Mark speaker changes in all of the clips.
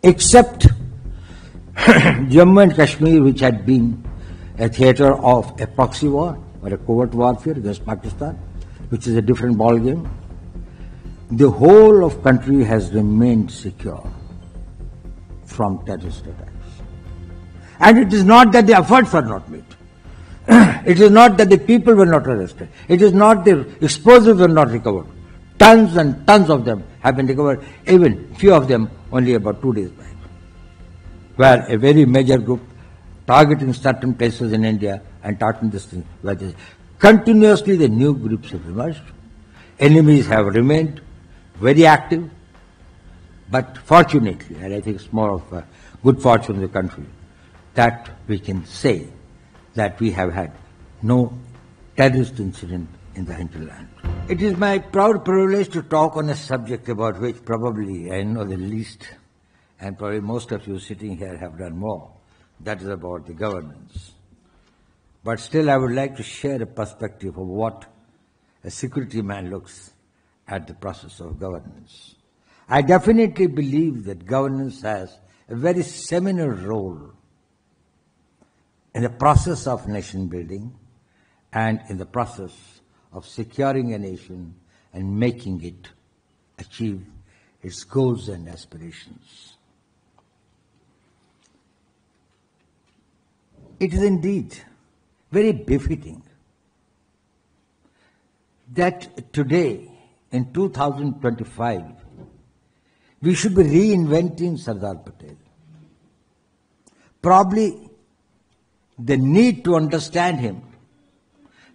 Speaker 1: except Jammu and Kashmir, which had been a theatre of a proxy war or a covert warfare against Pakistan, which is a different ballgame. The whole of country has remained secure from terrorist attacks. And it is not that the efforts were not made. It is not that the people were not arrested. It is not the explosives were not recovered. Tons and tons of them have been recovered, even few of them only about 2 days back, where a very major group targeting certain places in India and targeting this thing, where continuously the new groups have emerged. Enemies have remained very active, but fortunately, and I think it's more of a good fortune in the country, that we can say that we have had no terrorist incident in the hinterland. It is my proud privilege to talk on a subject about which probably I know the least, and probably most of you sitting here have done more. That is about the governance. But still, I would like to share a perspective of what a security man looks at the process of governance. I definitely believe that governance has a very seminal role in the process of nation building and in the process of securing a nation and making it achieve its goals and aspirations. It is indeed very befitting that today, in 2025, we should be reinventing Sardar Patel. Probably the need to understand him,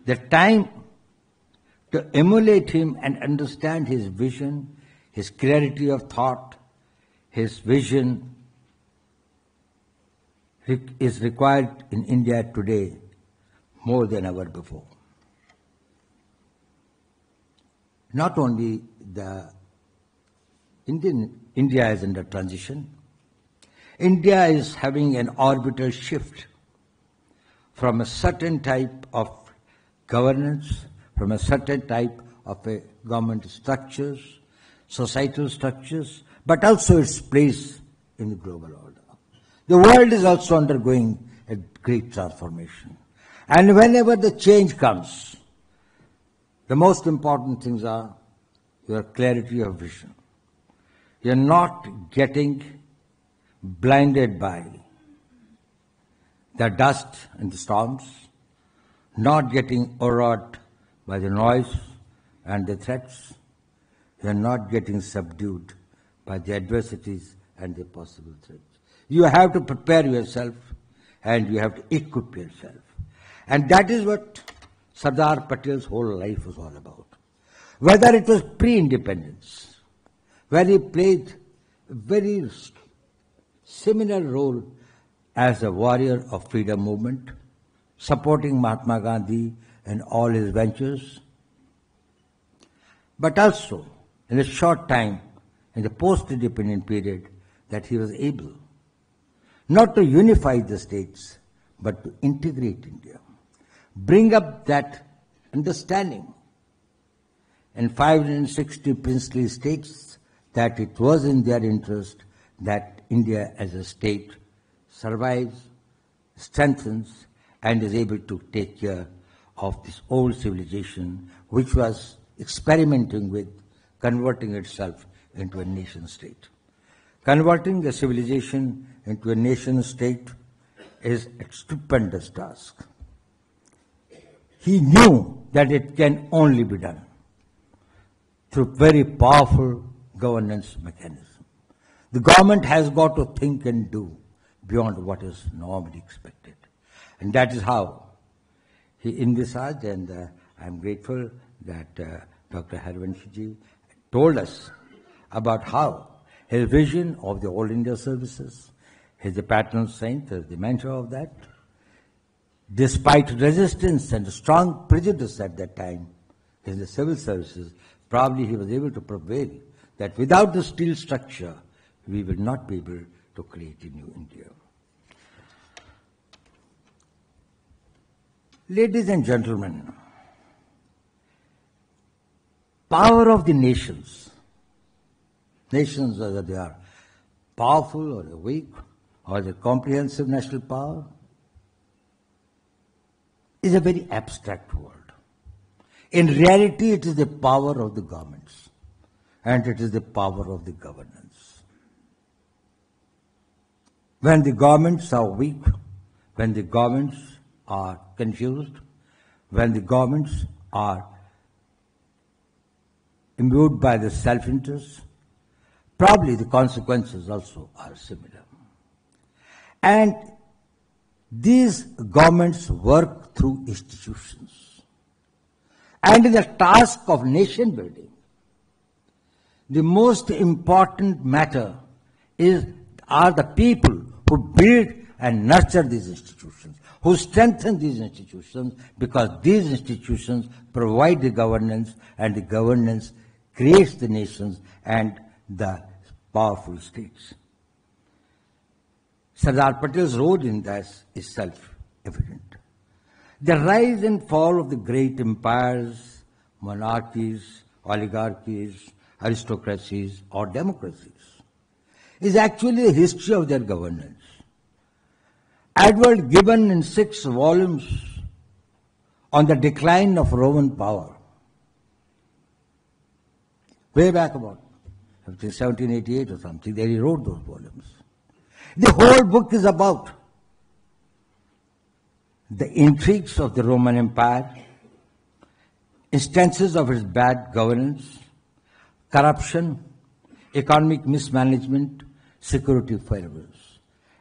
Speaker 1: the time to emulate him and understand his vision, his clarity of thought, his vision is required in India today more than ever before. Not only India is under transition, India is having an orbital shift from a certain type of governance, from a certain type of a government structures, societal structures, but also its place in the global order. The world is also undergoing a great transformation. And whenever the change comes, the most important things are your clarity of vision. You're not getting blinded by the dust and the storms, not getting overawed by the noise and the threats. You're not getting subdued by the adversities and the possible threats. You have to prepare yourself and you have to equip yourself. And that is what Sardar Patel's whole life was all about. Whether it was pre-independence, where he played a very similar role as a warrior of freedom movement, supporting Mahatma Gandhi and all his ventures, but also in a short time, in the post-independent period, that he was able not to unify the states, but to integrate India, bring up that understanding in 560 princely states that it was in their interest that India as a state survives, strengthens, and is able to take care of this old civilization which was experimenting with converting itself into a nation state. Converting a civilization into a nation state is a stupendous task. He knew that it can only be done through very powerful governance mechanism. The government has got to think and do beyond what is normally expected. And that is how he envisaged, and I'm grateful that Dr. Harivanshji told us about how his vision of the All India services, his the patron saint, the mentor of that, despite resistance and strong prejudice at that time in the civil services, probably he was able to prevail that without the steel structure, we will not be able to create a new India. Ladies and gentlemen, power of the nations as they are, powerful or a weak or the comprehensive national power is a very abstract word. In reality, it is the power of the governments and it is the power of the governance. When the governments are weak, when the governments are confused, when the governments are imbued by the self-interest, probably the consequences also are similar. And these governments work through institutions. And in the task of nation building, the most important matter are the people who build and nurture these institutions, who strengthen these institutions, because these institutions provide the governance, and the governance creates the nations and the powerful states. Sardar Patel's role in this is self-evident. The rise and fall of the great empires, monarchies, oligarchies, aristocracies, or democracies is actually a history of their governance. Edward Gibbon, in 6 volumes on the decline of Roman power, way back about 1788 or something, there he wrote those volumes. The whole book is about the intrigues of the Roman Empire, instances of its bad governance, corruption, economic mismanagement, security failures.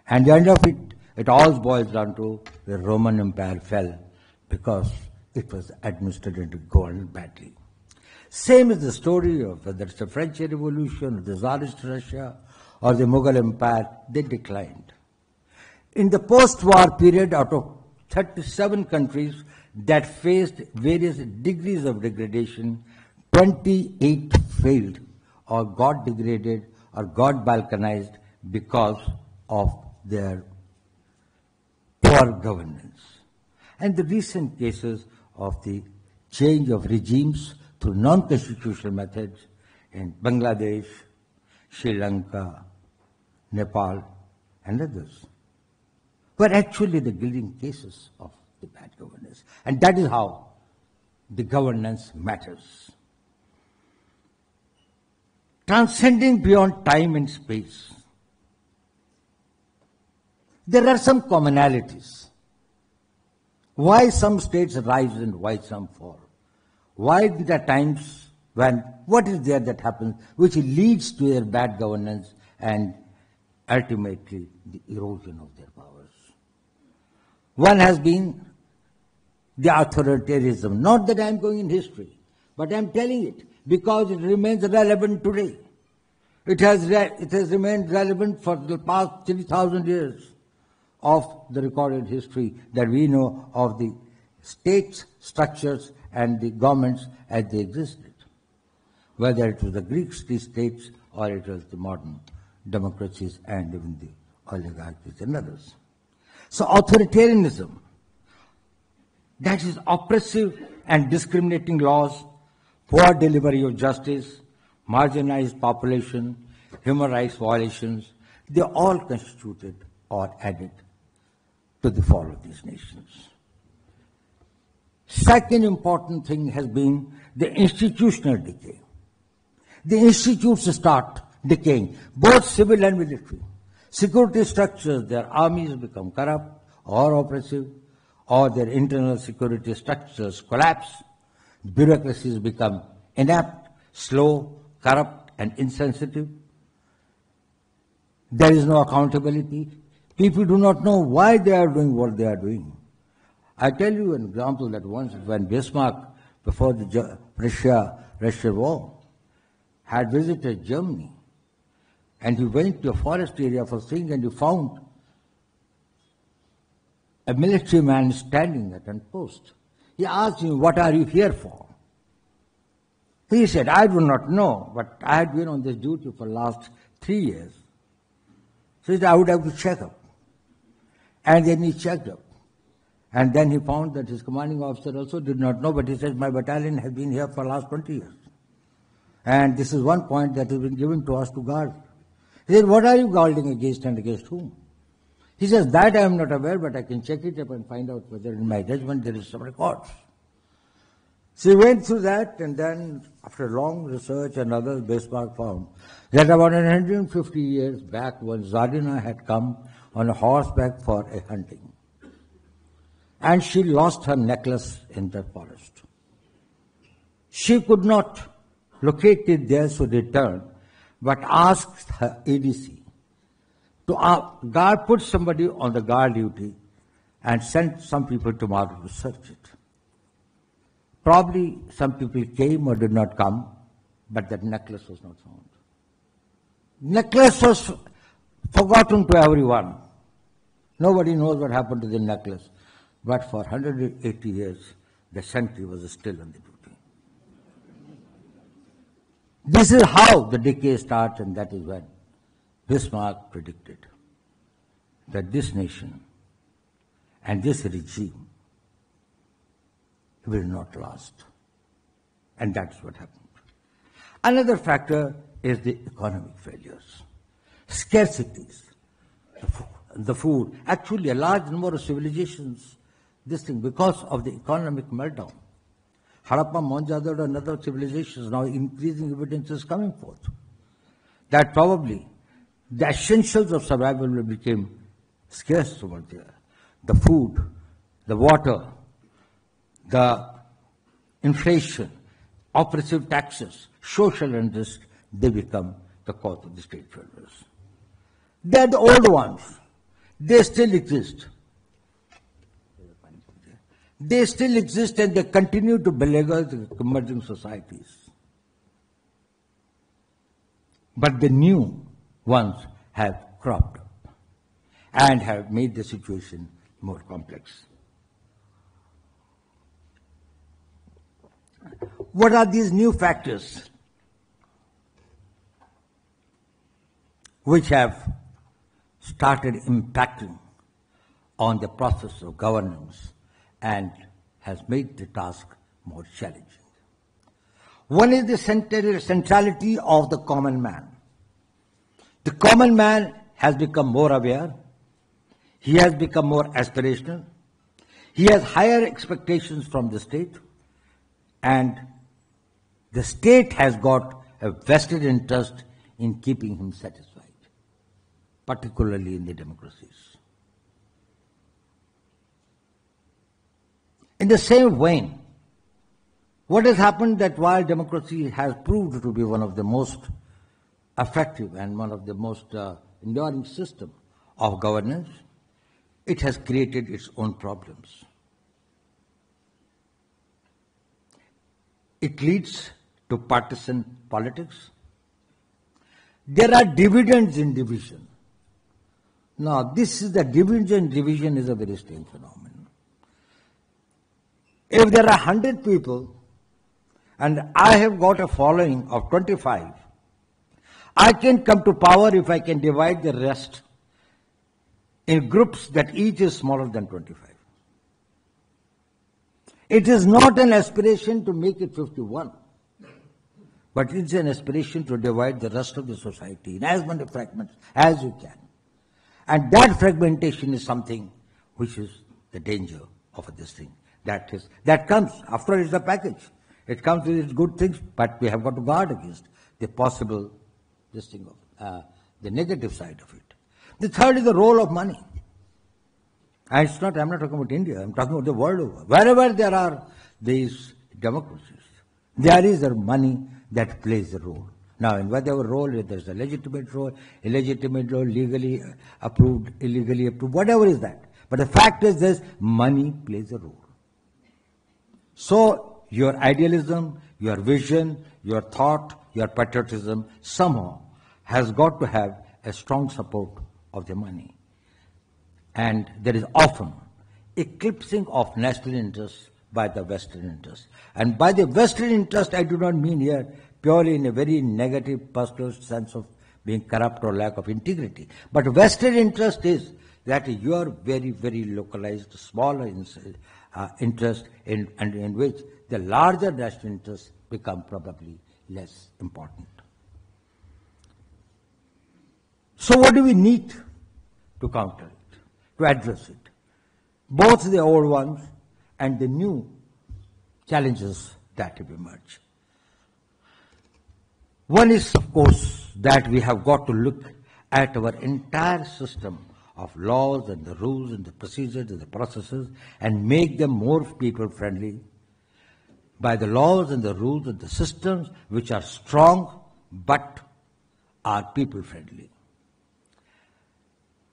Speaker 1: And the end of it, it all boils down to the Roman Empire fell because it was administered and governed badly. Same is the story of whether it's the French Revolution, or the Tsarist Russia, or the Mughal Empire, they declined. In the post-war period, out of 37 countries that faced various degrees of degradation, 28 failed or got degraded or got balkanized because of their poor governance. And the recent cases of the change of regimes through non-constitutional methods in Bangladesh, Sri Lanka, Nepal, and others were actually the gilding cases of the bad governance. And that is how the governance matters. Transcending beyond time and space, there are some commonalities. Why some states rise and why some fall? Why there are times when, what is there that happens which leads to their bad governance and ultimately the erosion of their powers? One has been the authoritarianism. Not that I am going in history, but I am telling it because it remains relevant today. It has remained relevant for the past 3,000 years of the recorded history that we know of the state structures and the governments as they existed, whether it was the Greek states or it was the modern democracies and even the oligarchies and others. So authoritarianism, that is oppressive and discriminating laws, poor delivery of justice, marginalized population, human rights violations, they all constituted or added to the fall of these nations. Second important thing has been the institutional decay. The institutes start decaying, both civil and military. Security structures, their armies become corrupt or oppressive, or their internal security structures collapse. Bureaucracies become inept, slow, corrupt, and insensitive. There is no accountability. People do not know why they are doing what they are doing. I tell you an example that once when Bismarck, before the Russia war, had visited Germany, and he went to a forest area for seeing, and he found a military man standing at a post. He asked him, "What are you here for?" He said, "I do not know, but I had been on this duty for the last 3 years. So he said, I would have to check up." And then he checked up. And then he found that his commanding officer also did not know, but he said, "My battalion has been here for the last 20 years. And this is one point that has been given to us to guard." He said, what are you guarding against and against whom? He says, that I am not aware, but I can check it up and find out whether in my judgment there is some records. So he went through that, and then after long research and others, Bismarck found that about 150 years back when Zardina had come on a horseback for a hunting, and she lost her necklace in the forest. She could not locate it there, so returned, but asked her ADC to put somebody on the guard duty and send some people tomorrow to search it. Probably some people came or did not come, but that necklace was not found. Necklace was forgotten to everyone. Nobody knows what happened to the necklace. But for 180 years, the sentry was still on the duty. This is how the decay starts, and that is when Bismarck predicted that this nation and this regime will not last. And that's what happened. Another factor is the economic failures, scarcities, the food. Actually, a large number of civilizations, this thing, because of the economic meltdown. Harappa, Mohenjo-daro and other civilizations, now increasing evidence is coming forth that probably the essentials of survival will become scarce over there. The food, the water, the inflation, oppressive taxes, social unrest, they become the cause of the state failures. They are the old ones. They still exist. They still exist and they continue to beleaguer the emerging societies. But the new ones have cropped up and have made the situation more complex. What are these new factors which have started impacting on the process of governance and has made the task more challenging? One is the centrality of the common man. The common man has become more aware. He has become more aspirational. He has higher expectations from the state. And the state has got a vested interest in keeping him satisfied, particularly in the democracies. In the same vein, what has happened that while democracy has proved to be one of the most effective and one of the most enduring system of governance, it has created its own problems. It leads to partisan politics. There are dividends in division. Now, this is the division is a very strange phenomenon. If there are 100 people and I have got a following of 25, I can come to power if I can divide the rest in groups that each is smaller than 25. It is not an aspiration to make it 51, but it's an aspiration to divide the rest of the society in as many fragments as you can. And that fragmentation is something which is the danger of this thing. That comes, after all, it's a package. It comes with its good things, but we have got to guard against the possible, the negative side of it. The third is the role of money. And I'm not talking about India, I'm talking about the world over. Wherever there are these democracies, there is a money that plays a role. Now, in whatever role, if there's a legitimate role, illegitimate role, legally approved, illegally approved, whatever is that. But the fact is this, money plays a role. So, your idealism, your vision, your thought, your patriotism somehow has got to have a strong support of the money. And there is often eclipsing of national interests by the Western interest. And by the Western interest, I do not mean here purely in a very negative personal sense of being corrupt or lack of integrity. But Western interest is that your very, very localized, smaller interest in which the larger national interests become probably less important. So what do we need to counter it, to address it? Both the old ones and the new challenges that have emerged. One is, of course, that we have got to look at our entire system of laws and the rules and the procedures and the processes and make them more people-friendly by the laws and the rules and the systems which are strong but are people-friendly.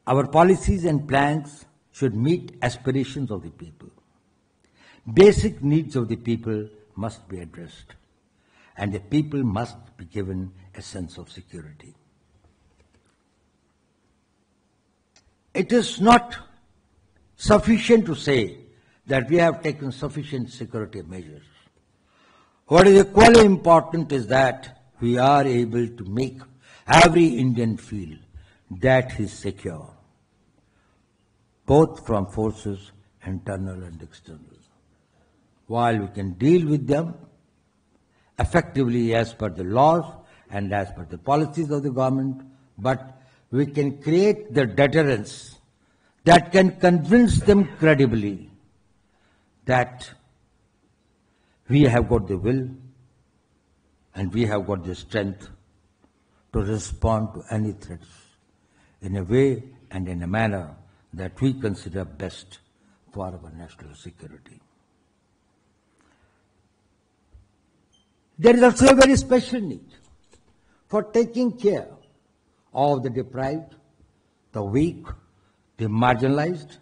Speaker 1: Our policies and plans should meet aspirations of the people. Basic needs of the people must be addressed, and the people must be given a sense of security. It is not sufficient to say that we have taken sufficient security measures. What is equally important is that we are able to make every Indian feel that he is secure, both from forces, internal and external. While we can deal with them effectively as per the laws and as per the policies of the government, but we can create the deterrence that can convince them credibly that we have got the will and we have got the strength to respond to any threats in a way and in a manner that we consider best for our national security. There is also a very special need for taking care of the deprived, the weak, the marginalized,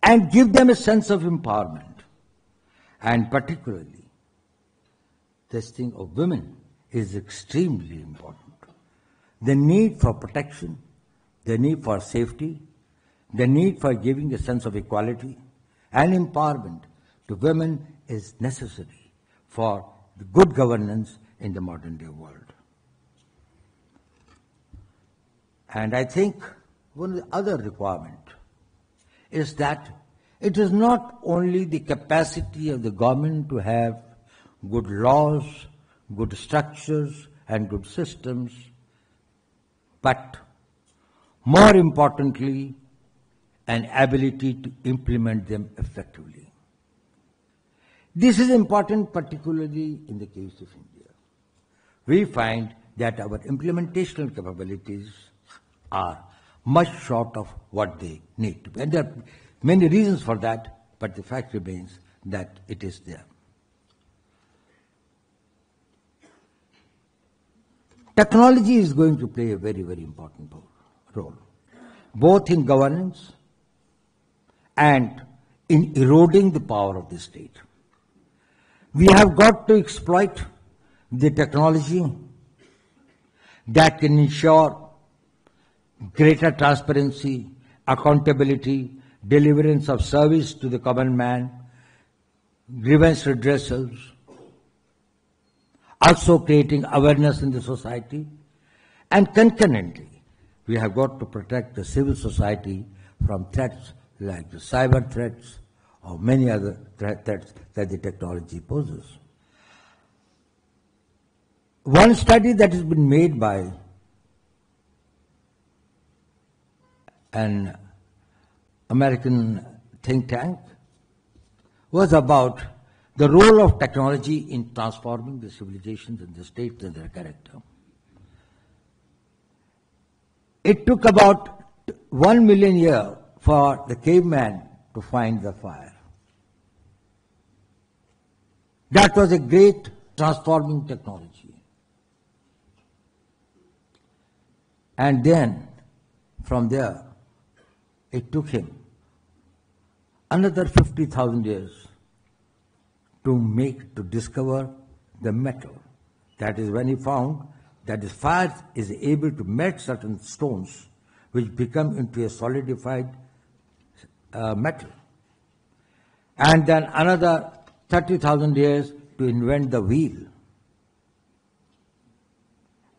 Speaker 1: and give them a sense of empowerment. And particularly, this thing of women is extremely important. The need for protection, the need for safety, the need for giving a sense of equality and empowerment to women is necessary for the good governance in the modern day world. And I think one of the other requirements is that it is not only the capacity of the government to have good laws, good structures, and good systems, but more importantly, an ability to implement them effectively. This is important particularly in the case of India. We find that our implementational capabilities are much short of what they need to be. And there are many reasons for that, but the fact remains that it is there. Technology is going to play a very, very important role, both in governance and in eroding the power of the state. We have got to exploit the technology that can ensure greater transparency, accountability, deliverance of service to the common man, grievance redressals, also creating awareness in the society, and concurrently, we have got to protect the civil society from threats like the cyber threats or many other threats that the technology poses. One study that has been made by an American think tank was about the role of technology in transforming the civilizations and the states and their character. It took about 1 million years for the caveman to find the fire. That was a great transforming technology. And then, from there, it took him another 50,000 years to discover the metal. That is when he found that the fire is able to melt certain stones which become into a solidified metal. And then another 30,000 years to invent the wheel.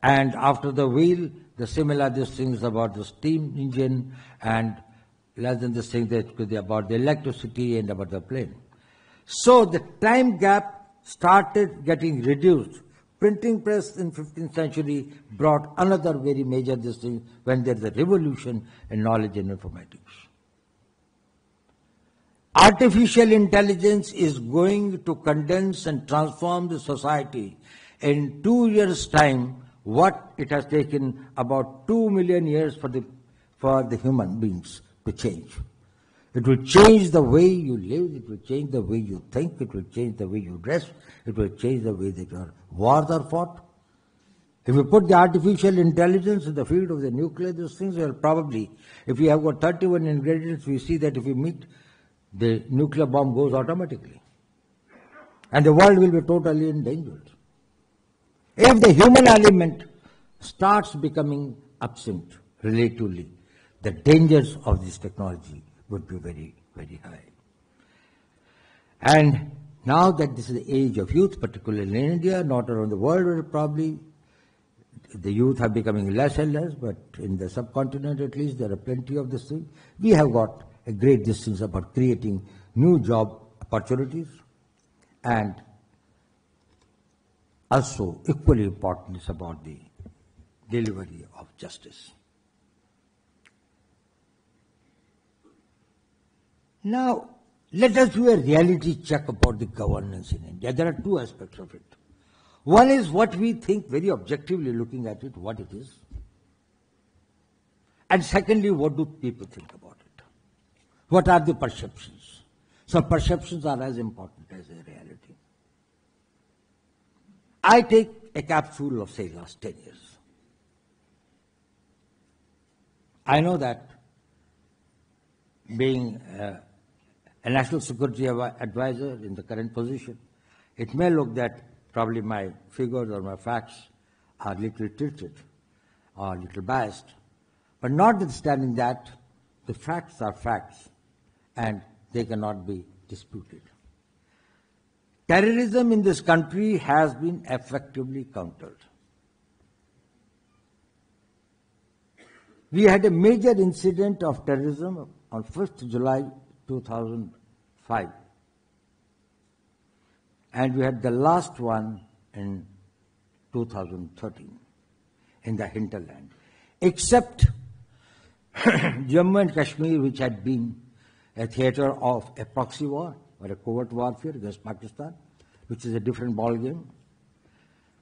Speaker 1: And after the wheel, the similar things about the steam engine, and less than this thing that could be about the electricity and about the plane. So the time gap started getting reduced Printing press in 15th century brought another very major thing when there is a revolution in knowledge and informatics. Artificial intelligence is going to condense and transform the society in 2 years' time, what it has taken about 2 million years for the human beings to change. It will change the way you live, it will change the way you think, it will change the way you dress, it will change the way that your wars are fought. If you put the artificial intelligence in the field of the nuclear, these things will probably, if we have got 31 ingredients, we see that if we meet, the nuclear bomb goes automatically. And the world will be totally endangered. If the human element starts becoming absent relatively, the dangers of this technology would be very, very high. And now that this is the age of youth, particularly in India, not around the world, where probably the youth are becoming less and less, but in the subcontinent at least, there are plenty of this thing. We have got a great distance about creating new job opportunities, and also equally important is about the delivery of justice. Now, let us do a reality check about the governance in India. There are two aspects of it. One is what we think very objectively looking at it, what it is. And secondly, what do people think about it? What are the perceptions? So perceptions are as important as a reality. I take a capsule of, say, last 10 years. I know that being a national security advisor in the current position, it may look that probably my figures or my facts are a little tilted or a little biased. But notwithstanding that, the facts are facts and they cannot be disputed. Terrorism in this country has been effectively countered. We had a major incident of terrorism on 1st July 2005. And we had the last one in 2013 in the hinterland. Except Jammu and Kashmir, which had been a theater of a proxy war or a covert warfare against Pakistan, which is a different ballgame,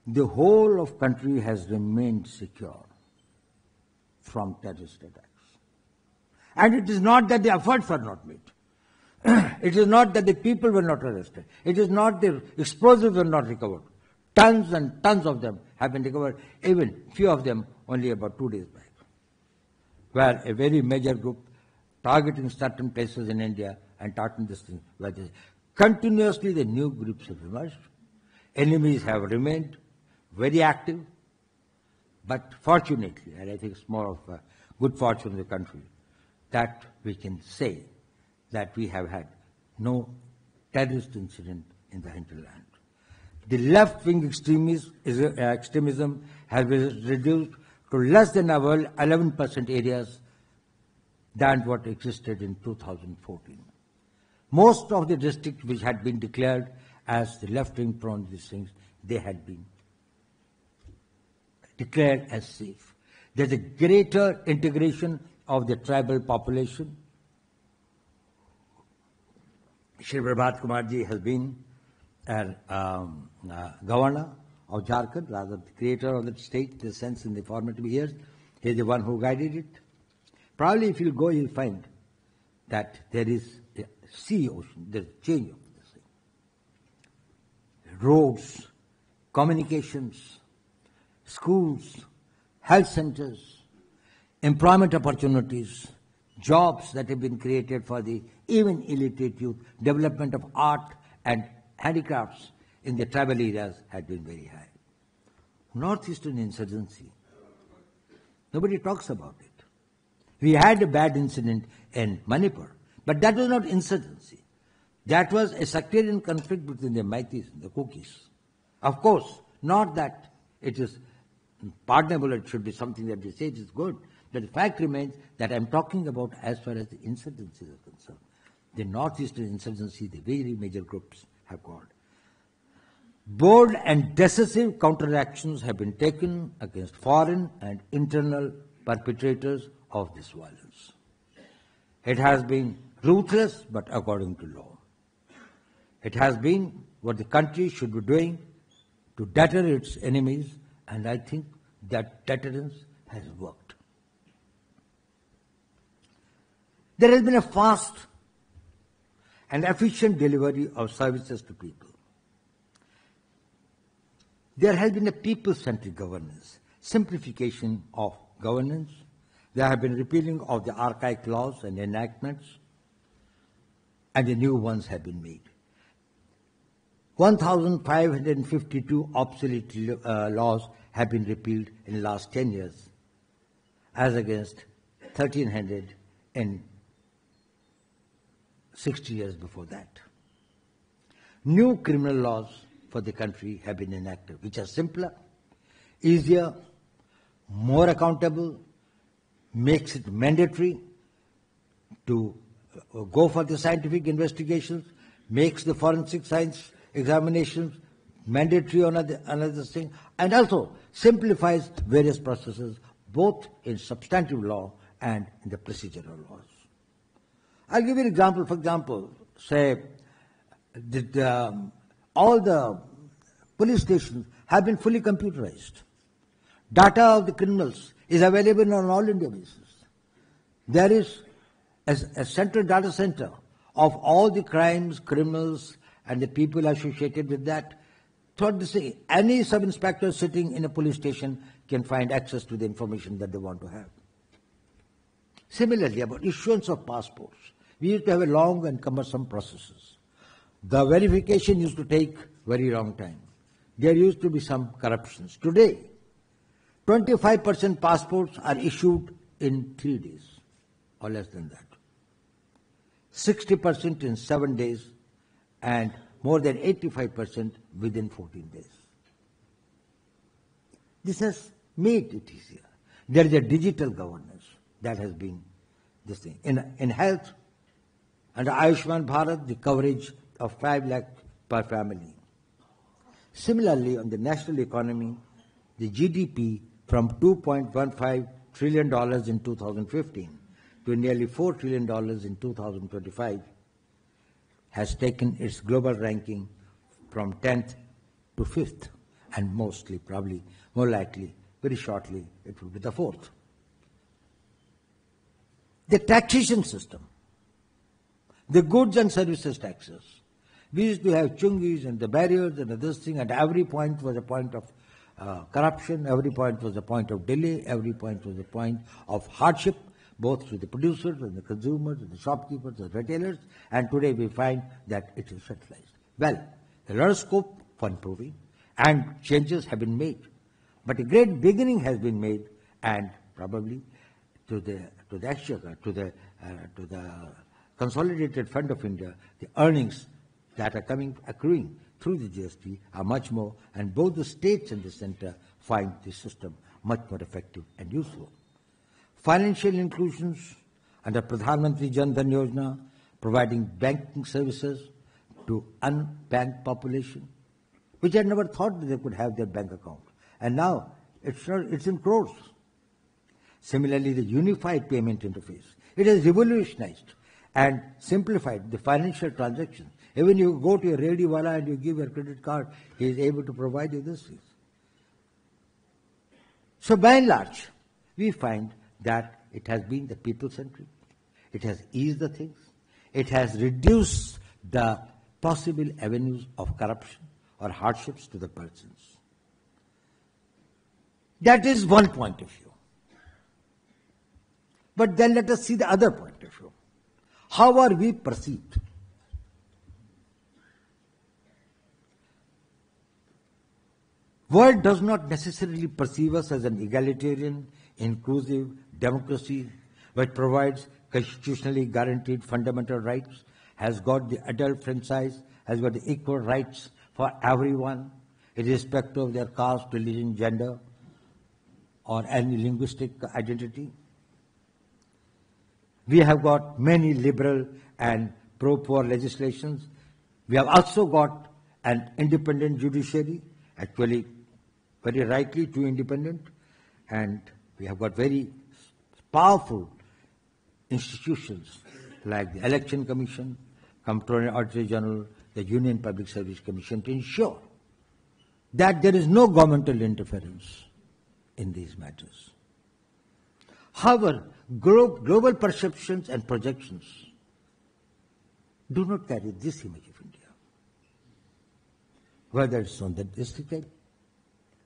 Speaker 1: the whole of country has remained secure from terrorist attacks. And it is not that the efforts were not made. It is not that the people were not arrested. It is not the explosives were not recovered. Tons and tons of them have been recovered, even few of them only about 2 days back, where a very major group targeting certain places in India and targeting this thing. Continuously the new groups have emerged. Enemies have remained very active, but fortunately, and I think it's more of a good fortune of the country, that we can say that we have had no terrorist incident in the hinterland. The left-wing extremism has been reduced to less than 11% areas than what existed in 2014. Most of the districts which had been declared as the left-wing prone these things, they had been declared as safe. There's a greater integration of the tribal population. Shri Prabhat Kumarji has been governor of Jharkhand, rather the creator of the state, in the sense in the formative years. He is the one who guided it. Probably if you go, you'll find that there is a sea ocean, there's a change of this thing. Roads, communications, schools, health centers, employment opportunities, jobs that have been created for the even illiterate youth, development of art and handicrafts in the tribal areas had been very high. Northeastern insurgency, nobody talks about it. We had a bad incident in Manipur, but that was not insurgency. That was a sectarian conflict between the Meiteis and the Kukis. Of course, not that it is pardonable, it should be something that we say is good, but the fact remains that I'm talking about as far as the insurgencies are concerned. The northeastern insurgency, the very major groups have got. Bold and decisive counteractions have been taken against foreign and internal perpetrators of this violence. It has been ruthless but according to law. It has been what the country should be doing to deter its enemies, and I think that deterrence has worked. There has been a fast and efficient delivery of services to people. There has been a people-centric governance, simplification of governance. There have been repealing of the archaic laws and enactments, and the new ones have been made. 1,552 obsolete laws have been repealed in the last 10 years, as against 1,300 in 60 years before that. New criminal laws for the country have been enacted, which are simpler, easier, more accountable, makes it mandatory to go for the scientific investigations, makes the forensic science examinations mandatory on another thing, and also simplifies various processes, both in substantive law and in the procedural laws. I'll give you an example. For example, say that all the police stations have been fully computerized. Data of the criminals is available on all India basis. There is a central data center of all the crimes, criminals, and the people associated with that. Throughout the city, any sub-inspector sitting in a police station can find access to the information that they want to have. Similarly, about issuance of passports, we used to have a long and cumbersome processes. The verification used to take very long time. There used to be some corruptions. Today, 25% passports are issued in 3 days, or less than that. 60% in 7 days, and more than 85% within 14 days. This has made it easier. There is a digital governance that has been this thing. In health, under Ayushman Bharat, the coverage of 5 lakh per family. Similarly, on the national economy, the GDP from $2.15 trillion in 2015 to nearly $4 trillion in 2025 has taken its global ranking from 10th to 5th, and mostly, probably, more likely, very shortly, it will be the 4th. The taxation system, the goods and services taxes. We used to have chungis and the barriers and this thing, and every point was a point of corruption, every point was a point of delay, every point was a point of hardship, both to the producers and the consumers and the shopkeepers and retailers, and today we find that it is centralized. Well, there is a lot of scope for improving, and changes have been made. But a great beginning has been made, and probably to the exchequer, to the Consolidated Fund of India, the earnings that are accruing through the GST are much more, and both the states and the center find the system much more effective and useful. Financial inclusions under Pradhan Mantri Jan Dhan Yojana, providing banking services to unbanked population, which had never thought that they could have their bank account. And now it's in crores. Similarly, the unified payment interface. It has revolutionized and simplified the financial transactions. Even you go to a rediwala and you give your credit card, he is able to provide you this. So by and large, we find that it has been the people-centric. It has eased the things. It has reduced the possible avenues of corruption or hardships to the persons. That is one point of view. But then let us see the other point of view. How are we perceived? World does not necessarily perceive us as an egalitarian, inclusive democracy which provides constitutionally guaranteed fundamental rights, has got the adult franchise, has got the equal rights for everyone, irrespective of their caste, religion, gender, or any linguistic identity. We have got many liberal and pro-poor legislations. We have also got an independent judiciary, actually very rightly too independent, and we have got very powerful institutions like the Election Commission, Comptroller and Auditor General, the Union Public Service Commission to ensure that there is no governmental interference in these matters. However, global perceptions and projections do not carry this image of India. Whether it's on the district side,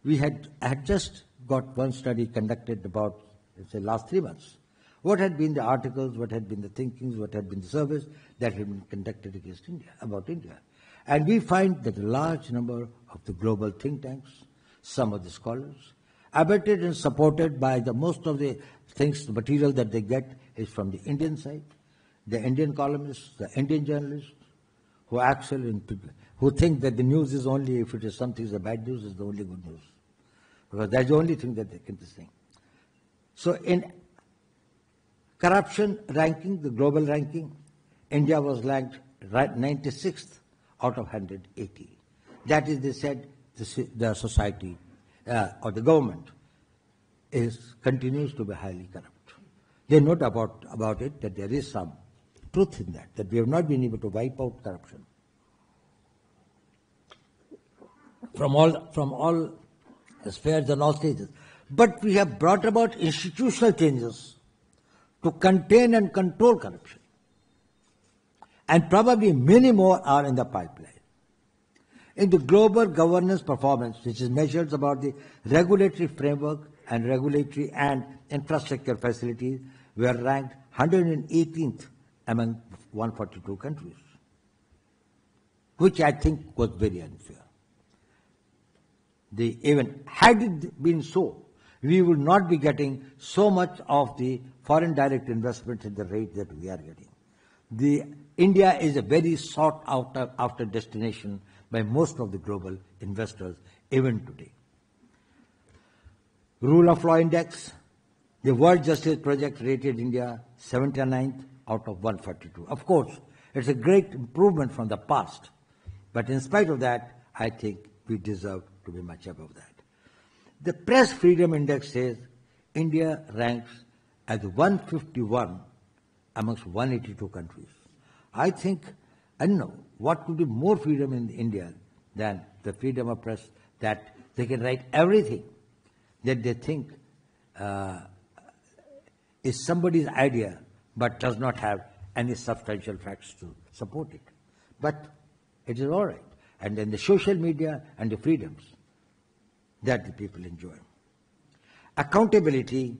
Speaker 1: I had just got one study conducted about, let's say, last 3 months. What had been the articles, what had been the thinkings, what had been the surveys that had been conducted against India, about India. And we find that a large number of the global think tanks, some of the scholars, abetted and supported by most of the things, the material that they get is from the Indian side, the Indian columnists, the Indian journalists, who think that the news is only, if it is something is a bad news, is the only good news. Because that's the only thing that they can think. So in corruption ranking, the global ranking, India was ranked 96th out of 180. That is, they said, the society or the government continues to be highly corrupt. They note about it that there is some truth in that we have not been able to wipe out corruption from all spheres and all stages. But we have brought about institutional changes to contain and control corruption. And probably many more are in the pipeline. In the global governance performance, which is measures about the regulatory framework and regulatory and infrastructure facilities, we are ranked 118th among 142 countries, which I think was very unfair. Even had it been so, we would not be getting so much of the foreign direct investment at the rate that we are getting. India is a very sought after destination by most of the global investors, even today. Rule of Law Index, the World Justice Project rated India 79th out of 142. Of course, it's a great improvement from the past, but in spite of that, I think we deserve to be much above that. The Press Freedom Index says India ranks as 151 amongst 182 countries. I don't know, what could be more freedom in India than the freedom of press, that they can write everything that they think is somebody's idea but does not have any substantial facts to support it. But it is all right. And then the social media and the freedoms that the people enjoy. Accountability,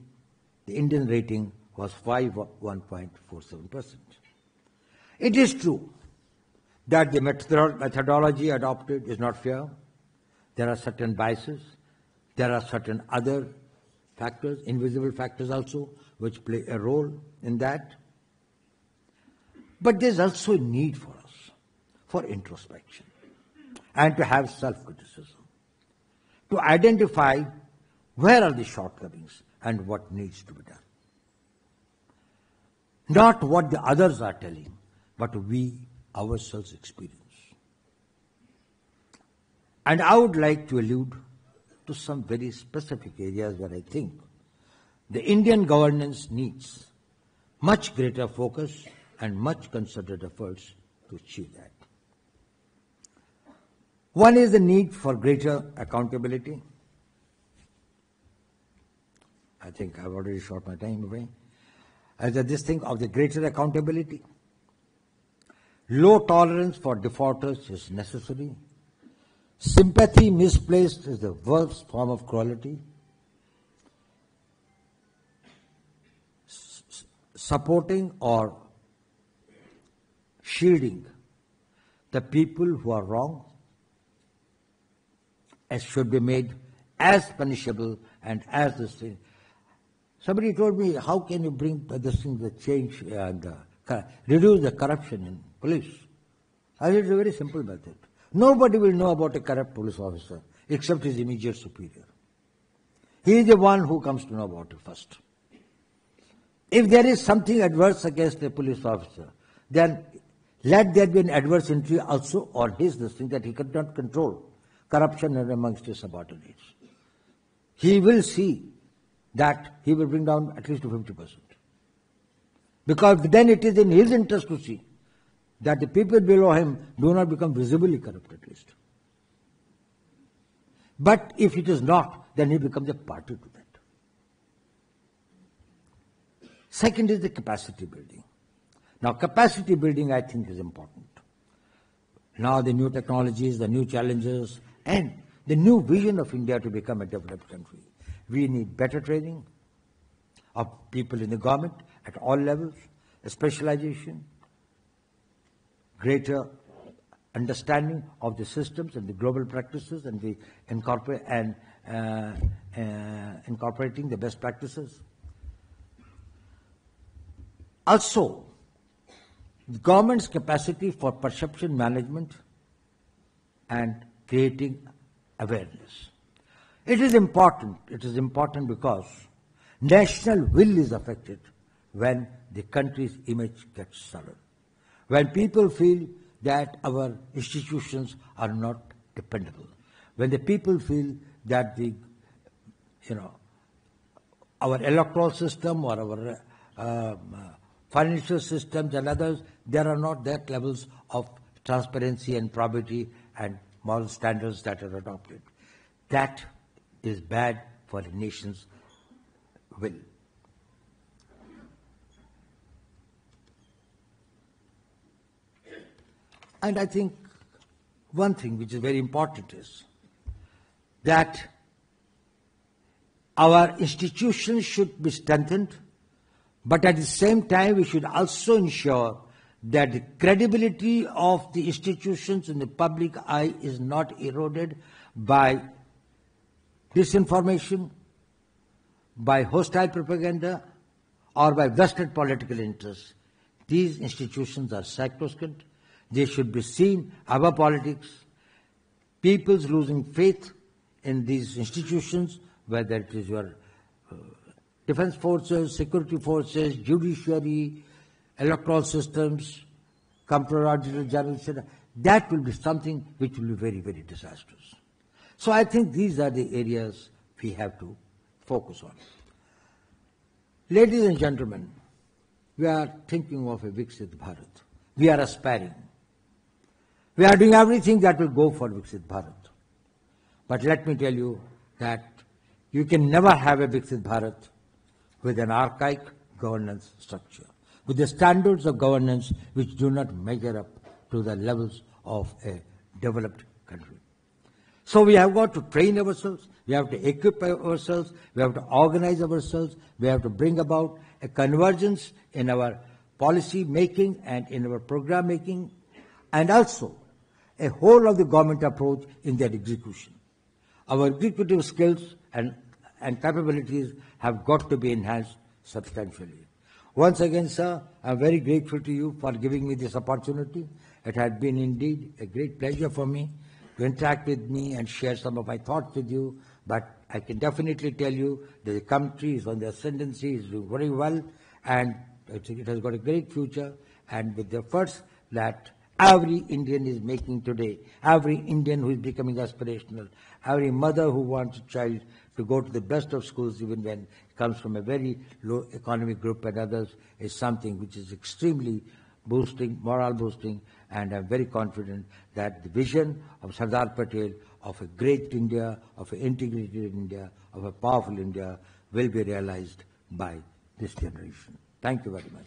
Speaker 1: the Indian rating was 1.47%. It is true that the methodology adopted is not fair. There are certain biases. There are certain other factors, invisible factors also, which play a role in that. But there's also a need for us, for introspection, and to have self-criticism, to identify where are the shortcomings and what needs to be done. Not what the others are telling, but we ourselves experience. And I would like to allude to some very specific areas where I think the Indian governance needs much greater focus and much concerted efforts to achieve that. One is the need for greater accountability. I think I've already shot my time away. As this thing of the greater accountability. Low tolerance for defaulters is necessary. Sympathy misplaced is the worst form of cruelty. Supporting or shielding the people who are wrong should be made as punishable and as this thing. Somebody told me, how can you bring this thing, the change and reduce the corruption in police? I said, it's a very simple method. Nobody will know about a corrupt police officer except his immediate superior. He is the one who comes to know about it first. If there is something adverse against a police officer, then Let there be an adverse entry also on his thing that he could not control corruption amongst his subordinates. He will see that he will bring down at least to 50%. Because then it is in his interest to see that the people below him do not become visibly corrupt at least. But if it is not, then he becomes a party to that. Second is the capacity building. Now, capacity building, I think, is important. Now, the new technologies, the new challenges, and the new vision of India to become a developed country. We need better training of people in the government at all levels, a specialization, greater understanding of the systems and the global practices, and the incorporating the best practices. Also, the government's capacity for perception management and creating awareness. It is important. It is important because national will is affected when the country's image gets sullied. When people feel that our institutions are not dependable. When the people feel that our electoral system or our financial systems and others, there are not that levels of transparency and probity and moral standards that are adopted. That is bad for a nation's will. And I think one thing which is very important is that our institutions should be strengthened, but at the same time we should also ensure that the credibility of the institutions in the public eye is not eroded by disinformation, by hostile propaganda, or by vested political interests. These institutions are sacrosanct. They should be seen above politics. People's losing faith in these institutions, whether it is your defense forces, security forces, judiciary, electoral systems, comptroller general, etc., that will be something which will be very, very disastrous. So I think these are the areas we have to focus on. Ladies and gentlemen, we are thinking of a Viksit Bharat. We are aspiring. We are doing everything that will go for Viksit Bharat. But let me tell you that you can never have a Viksit Bharat with an archaic governance structure, with the standards of governance which do not measure up to the levels of a developed country. So we have got to train ourselves, we have to equip ourselves, we have to organize ourselves, we have to bring about a convergence in our policy making and in our program making, and also a whole of the government approach in their execution. Our executive skills and capabilities have got to be enhanced substantially. Once again, sir, I am very grateful to you for giving me this opportunity. It has been indeed a great pleasure for me to interact with me and share some of my thoughts with you, but I can definitely tell you that the country is on the ascendancy, is doing very well, and it has got a great future, and with the efforts that every Indian is making today, every Indian who is becoming aspirational, every mother who wants a child to go to the best of schools even when it comes from a very low economic group and others, is something which is extremely boosting, morale boosting, and I'm very confident that the vision of Sardar Patel of a great India, of an integrated India, of a powerful India will be realized by this generation. Thank you very much.